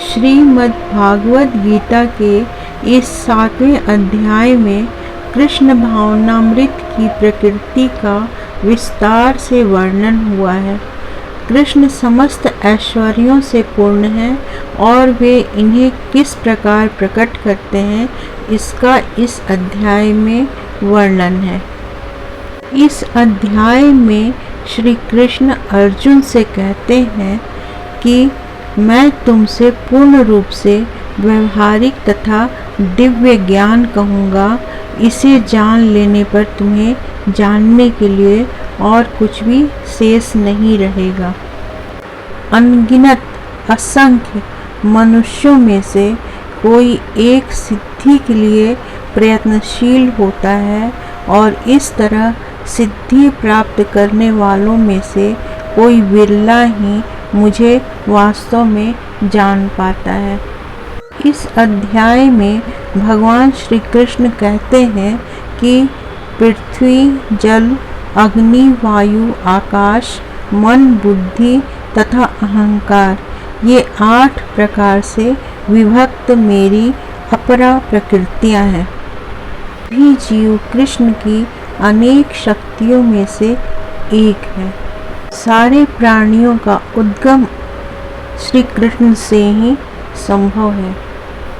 श्रीमद् भागवत गीता के इस 7वें अध्याय में कृष्ण भावनामृत की प्रकृति का विस्तार से वर्णन हुआ है। कृष्ण समस्त ऐश्वर्यों से पूर्ण हैं और वे इन्हें किस प्रकार प्रकट करते हैं, इसका इस अध्याय में वर्णन है। इस अध्याय में श्री कृष्ण अर्जुन से कहते हैं कि मैं तुमसे पूर्ण रूप से व्यवहारिक तथा दिव्य ज्ञान कहूँगा। इसे जान लेने पर तुम्हें जानने के लिए और कुछ भी शेष नहीं रहेगा। अनगिनत असंख्य मनुष्यों में से कोई एक सिद्धि के लिए प्रयत्नशील होता है और इस तरह सिद्धि प्राप्त करने वालों में से कोई विरला ही मुझे वास्तव में जान पाता है। इस अध्याय में भगवान श्री कृष्ण कहते हैं कि पृथ्वी, जल, अग्नि, वायु, आकाश, मन, बुद्धि तथा अहंकार, ये 8 प्रकार से विभक्त मेरी अपरा प्रकृतियां हैं। भी जीव कृष्ण की अनेक शक्तियों में से एक है। सारे प्राणियों का उद्गम श्री कृष्ण से ही संभव है।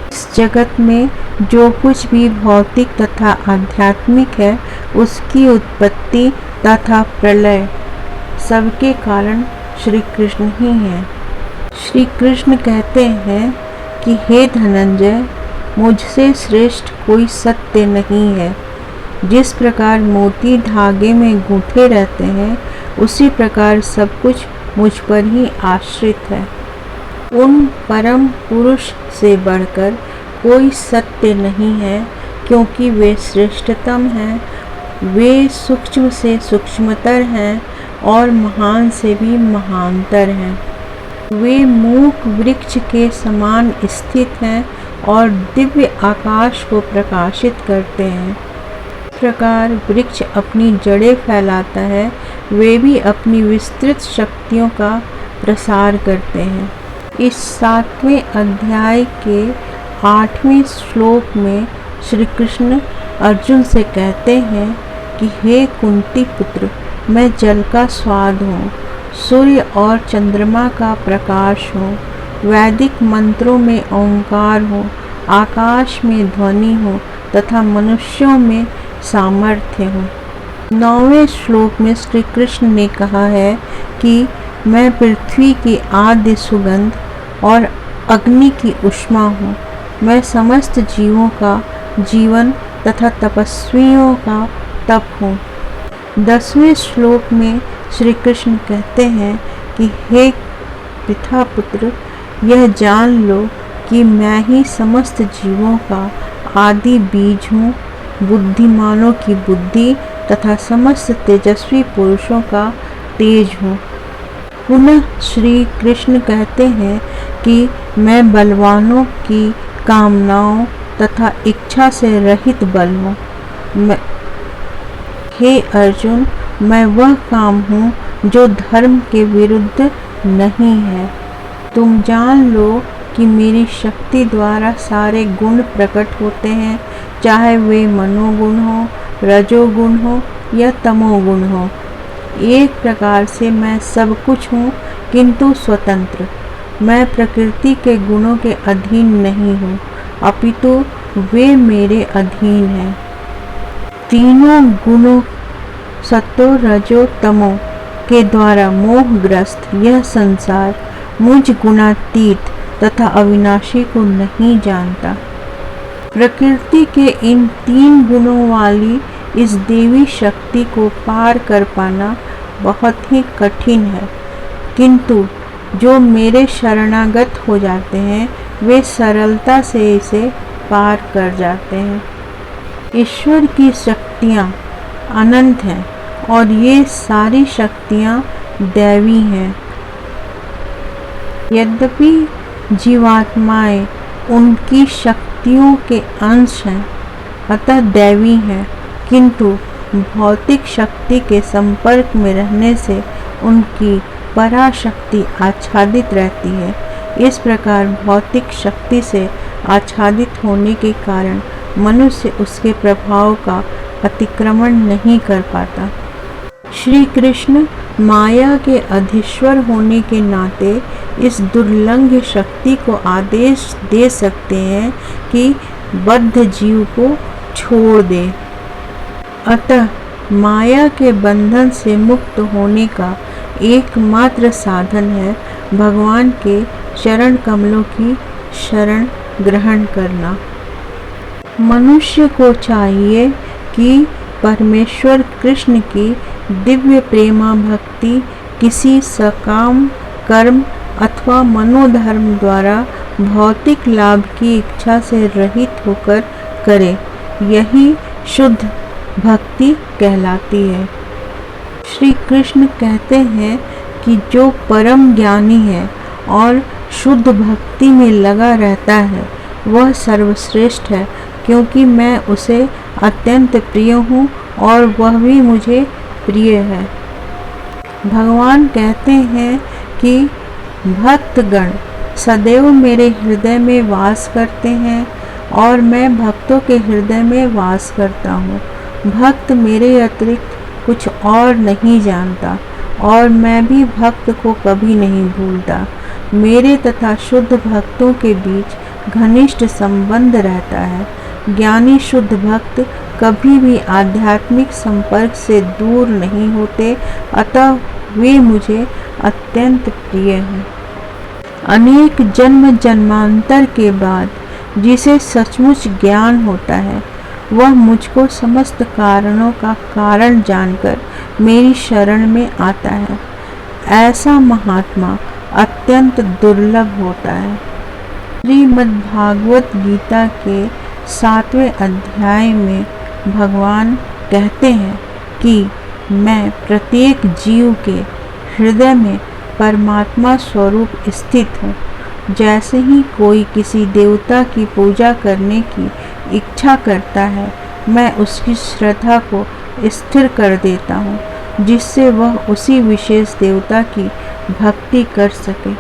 इस जगत में जो कुछ भी भौतिक तथा आध्यात्मिक है, उसकी उत्पत्ति तथा प्रलय सबके कारण श्री कृष्ण ही हैं। श्री कृष्ण कहते हैं कि हे धनंजय, मुझसे श्रेष्ठ कोई सत्य नहीं है। जिस प्रकार मोती धागे में गूंथे रहते हैं, उसी प्रकार सब कुछ मुझ पर ही आश्रित है। उन परम पुरुष से बढ़कर कोई सत्य नहीं है, क्योंकि वे श्रेष्ठतम हैं। वे सूक्ष्म से सूक्ष्मतर हैं और महान से भी महानतर हैं। वे मूक वृक्ष के समान स्थित हैं और दिव्य आकाश को प्रकाशित करते हैं। इस प्रकार वृक्ष अपनी जड़ें फैलाता है, वे भी अपनी विस्तृत शक्तियों का प्रसार करते हैं। इस 7वें अध्याय के 8वें श्लोक में श्री कृष्ण अर्जुन से कहते हैं कि हे कुंती पुत्र, मैं जल का स्वाद हूँ, सूर्य और चंद्रमा का प्रकाश हूँ, वैदिक मंत्रों में ओंकार हूँ, आकाश में ध्वनि हूँ तथा मनुष्यों में सामर्थ्य हूँ। 9वें श्लोक में श्री कृष्ण ने कहा है कि मैं पृथ्वी की आद्य सुगंध और अग्नि की ऊष्मा हूँ। मैं समस्त जीवों का जीवन तथा तपस्वियों का तप हूँ। 10वें श्लोक में श्री कृष्ण कहते हैं कि हे पिता पुत्र, यह जान लो कि मैं ही समस्त जीवों का आदि बीज हूँ, बुद्धिमानों की बुद्धि तथा समस्त तेजस्वी पुरुषों का तेज हूँ। पुनः श्री कृष्ण कहते हैं कि मैं बलवानों की कामनाओं तथा इच्छा से रहित बल हूँ। हे अर्जुन, मैं वह काम हूँ जो धर्म के विरुद्ध नहीं है। तुम जान लो कि मेरी शक्ति द्वारा सारे गुण प्रकट होते हैं, चाहे वे मनोगुण हो, रजोगुण हो या तमोगुण हो। एक प्रकार से मैं सब कुछ हूँ, किंतु स्वतंत्र। मैं प्रकृति के गुणों के अधीन नहीं हूँ, अपितु वे मेरे अधीन हैं। तीनों गुणों सत्व, रजो, तमो के द्वारा मोहग्रस्त यह संसार मुझ गुणातीत तथा अविनाशी को नहीं जानता। प्रकृति के इन 3 गुणों वाली इस देवी शक्ति को पार कर पाना बहुत ही कठिन है, किंतु जो मेरे शरणागत हो जाते हैं, वे सरलता से इसे पार कर जाते हैं। ईश्वर की शक्तियाँ अनंत हैं और ये सारी शक्तियाँ दैवी हैं। यद्यपि जीवात्माएं उनकी शक्तियों के अंश हैं, अतः दैवी हैं, किंतु भौतिक शक्ति के संपर्क में रहने से उनकी पराशक्ति आच्छादित रहती है। इस प्रकार भौतिक शक्ति से आच्छादित होने के कारण मनुष्य उसके प्रभाव का अतिक्रमण नहीं कर पाता। श्री कृष्ण माया के अधीश्वर होने के नाते इस दुर्लंघ शक्ति को आदेश दे सकते हैं कि बद्ध जीव को छोड़ दे। अतः माया के बंधन से मुक्त होने का एकमात्र साधन है भगवान के चरण कमलों की शरण ग्रहण करना। मनुष्य को चाहिए कि परमेश्वर कृष्ण की दिव्य प्रेमा भक्ति किसी सकाम कर्म अथवा मनोधर्म द्वारा भौतिक लाभ की इच्छा से रहित होकर करे। यही शुद्ध भक्ति कहलाती है। श्री कृष्ण कहते हैं कि जो परम ज्ञानी है और शुद्ध भक्ति में लगा रहता है वह सर्वश्रेष्ठ है, क्योंकि मैं उसे अत्यंत प्रिय हूँ और वह भी मुझे प्रिय है। भगवान कहते हैं कि भक्तगण सदैव मेरे हृदय में वास करते हैं और मैं भक्तों के हृदय में वास करता हूँ। भक्त मेरे अतिरिक्त कुछ और नहीं जानता और मैं भी भक्त को कभी नहीं भूलता। मेरे तथा शुद्ध भक्तों के बीच घनिष्ठ संबंध रहता है। ज्ञानी शुद्ध भक्त कभी भी आध्यात्मिक संपर्क से दूर नहीं होते, अतः वे मुझे अत्यंत प्रिय हैं। अनेक जन्म जन्मांतर के बाद जिसे सचमुच ज्ञान होता है वह मुझको समस्त कारणों का कारण जानकर मेरी शरण में आता है। ऐसा महात्मा अत्यंत दुर्लभ होता है। श्रीमद्भागवत गीता के 7वें अध्याय में भगवान कहते हैं कि मैं प्रत्येक जीव के हृदय में परमात्मा स्वरूप स्थित हूँ। जैसे ही कोई किसी देवता की पूजा करने की इच्छा करता है, मैं उसकी श्रद्धा को स्थिर कर देता हूँ, जिससे वह उसी विशेष देवता की भक्ति कर सके।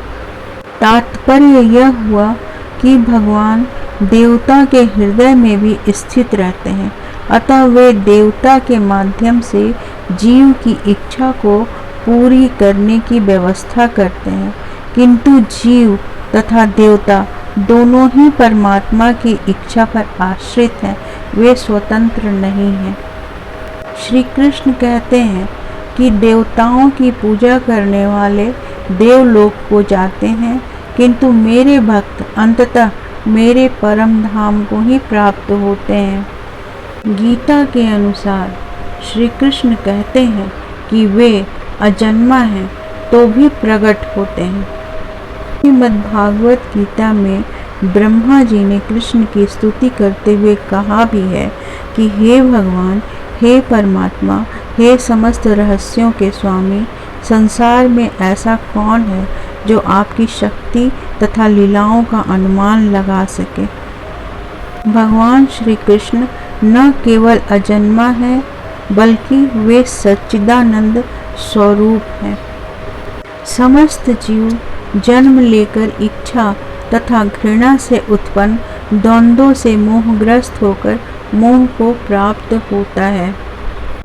तात्पर्य यह हुआ कि भगवान देवता के हृदय में भी स्थित रहते हैं, अतः वे देवता के माध्यम से जीव की इच्छा को पूरी करने की व्यवस्था करते हैं। किंतु जीव तथा देवता दोनों ही परमात्मा की इच्छा पर आश्रित हैं, वे स्वतंत्र नहीं हैं। श्री कृष्ण कहते हैं कि देवताओं की पूजा करने वाले देवलोक को जाते हैं, किंतु मेरे भक्त अंततः मेरे परम धाम को ही प्राप्त होते हैं। गीता के अनुसार श्री कृष्ण कहते हैं कि वे अजन्मा हैं तो भी प्रकट होते हैं। श्रीमद्भागवत गीता में ब्रह्मा जी ने कृष्ण की स्तुति करते हुए कहा भी है कि हे भगवान, हे परमात्मा, हे समस्त रहस्यों के स्वामी, संसार में ऐसा कौन है जो आपकी शक्ति तथा लीलाओं का अनुमान लगा सके। भगवान श्री कृष्ण न केवल अजन्मा है बल्कि वे सच्चिदानंद स्वरूप हैं। समस्त जीव जन्म लेकर इच्छा तथा घृणा से उत्पन्न द्वंद्वों से मोहग्रस्त होकर मोह को प्राप्त होता है।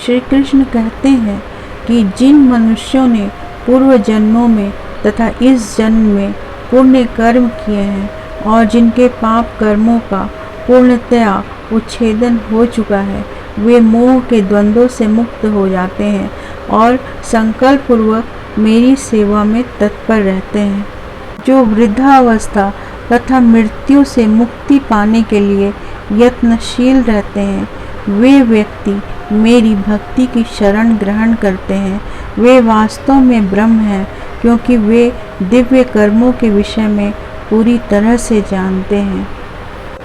श्री कृष्ण कहते हैं कि जिन मनुष्यों ने पूर्व जन्मों में तथा इस जन्म में पुण्य कर्म किए हैं और जिनके पाप कर्मों का पूर्णतया उच्छेदन हो चुका है, वे मोह के द्वंद्वों से मुक्त हो जाते हैं और संकल्प पूर्वक मेरी सेवा में तत्पर रहते हैं। जो वृद्धावस्था तथा मृत्यु से मुक्ति पाने के लिए यत्नशील रहते हैं, वे व्यक्ति मेरी भक्ति की शरण ग्रहण करते हैं। वे वास्तव में ब्रह्म हैं, क्योंकि वे दिव्य कर्मों के विषय में पूरी तरह से जानते हैं।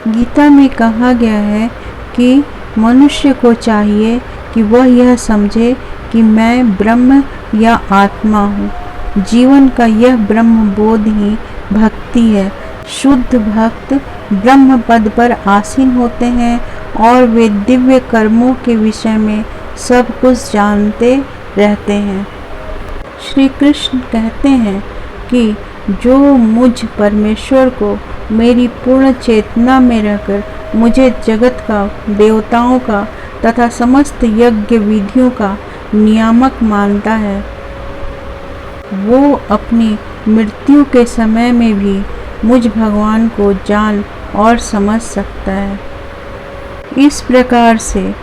गीता में कहा गया है कि मनुष्य को चाहिए कि वह यह समझे कि मैं ब्रह्म या आत्मा हूँ। जीवन का यह ब्रह्म बोध ही भक्ति है। शुद्ध भक्त ब्रह्म पद पर आसीन होते हैं और वे दिव्य कर्मों के विषय में सब कुछ जानते रहते हैं। श्री कृष्ण कहते हैं कि जो मुझ परमेश्वर को मेरी पूर्ण चेतना में रहकर मुझे जगत का, देवताओं का तथा समस्त यज्ञ विधियों का नियामक मानता है, वो अपनी मृत्यु के समय में भी मुझ भगवान को जान और समझ सकता है। इस प्रकार से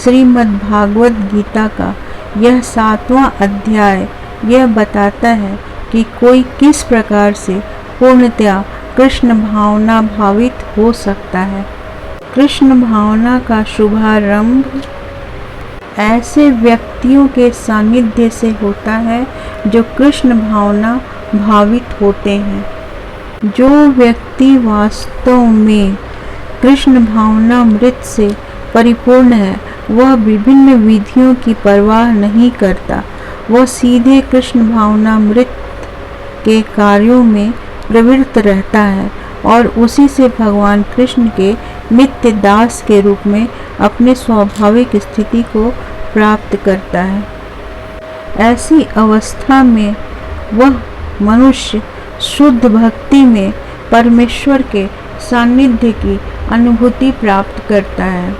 श्रीमद् भागवत गीता का यह 7वां अध्याय यह बताता है कि कोई किस प्रकार से पूर्णतया कृष्ण भावना भावित हो सकता है। कृष्ण भावना का शुभारंभ ऐसे व्यक्तियों के सानिध्य से होता है जो कृष्ण भावना भावित होते हैं। जो व्यक्ति वास्तव में कृष्ण भावनामृत से परिपूर्ण है, वह विभिन्न विधियों की परवाह नहीं करता। वह सीधे कृष्ण भावनामृत के कार्यों में प्रवृत्त रहता है और उसी से भगवान कृष्ण के नित्य दास के रूप में अपने स्वाभाविक स्थिति को प्राप्त करता है। ऐसी अवस्था में वह मनुष्य शुद्ध भक्ति में परमेश्वर के सानिध्य की अनुभूति प्राप्त करता है।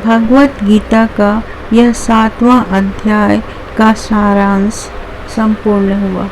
भगवत गीता का यह 7वां अध्याय का सारांश संपूर्ण हुआ।